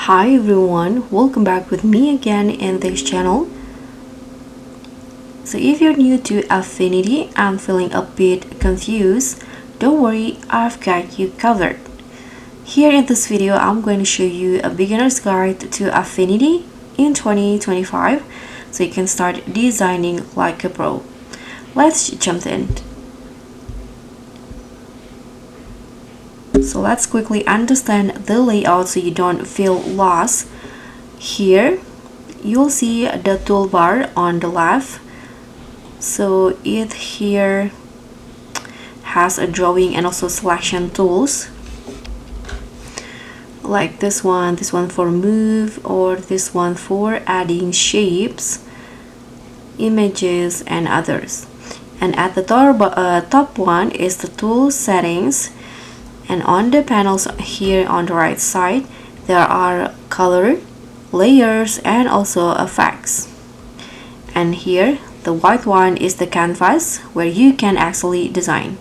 Hi everyone, welcome back with me again in this channel. So if you're new to Affinity and feeling a bit confused, don't worry, I've got you covered. Here in this video, I'm going to show you a beginner's guide to Affinity in 2025 so you can start designing like a pro. Let's jump in. So let's quickly understand the layout so you don't feel lost. Here you'll see the toolbar on the left. So it here has a drawing and also selection tools like this one for move, or this one for adding shapes, images and others. And at the top one is the tool settings. And on the panels here on the right side, there are color, layers, and also effects. And here, the white one is the canvas where you can actually design.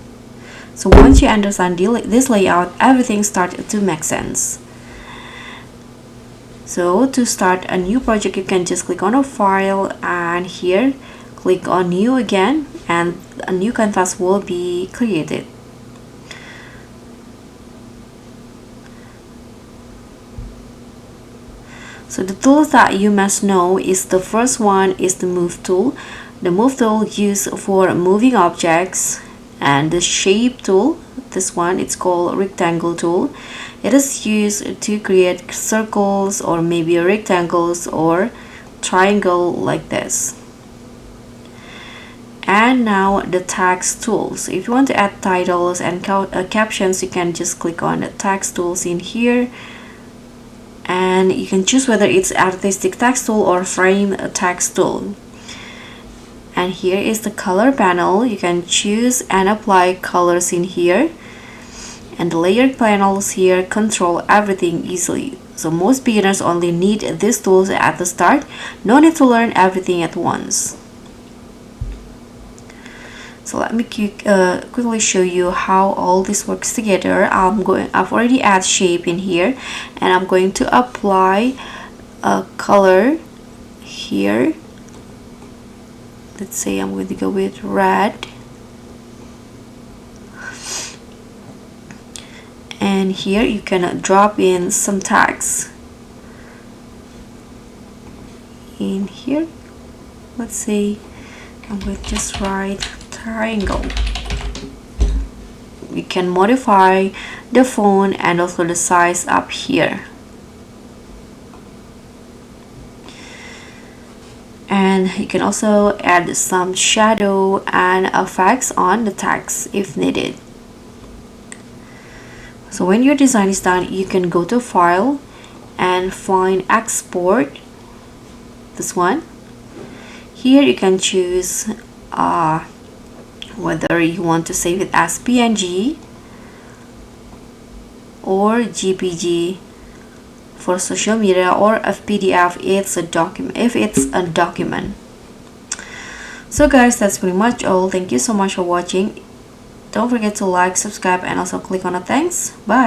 So once you understand this layout, everything starts to make sense. So to start a new project, you can just click on a file and here, click on new again, and a new canvas will be created. So the tools that you must know is the first one is the move tool. The move tool used for moving objects, and the shape tool, this one it's called rectangle tool. It is used to create circles or maybe rectangles or triangle like this. And now the text tools. If you want to add titles and captions, you can just click on the text tools in here. And you can choose whether it's artistic text tool or frame text tool. And here is the color panel. You can choose and apply colors in here. And the layered panels here control everything easily. So most beginners only need these tools at the start. No need to learn everything at once. So let me quickly show you how all this works together. I've already added shape in here, and I'm going to apply a color here. Let's say I'm going to go with red. And here you can drop in some tags. In here, let's say I'm going to just write triangle. We can modify the font and also the size up here. And you can also add some shadow and effects on the text if needed. So when your design is done, you can go to File and find Export, this one. Here you can choose whether you want to save it as PNG or JPEG for social media, or if PDF it's a document, if it's a document. So guys, that's pretty much all. Thank you so much for watching. Don't forget to like, subscribe, and also click on the thanks. Bye.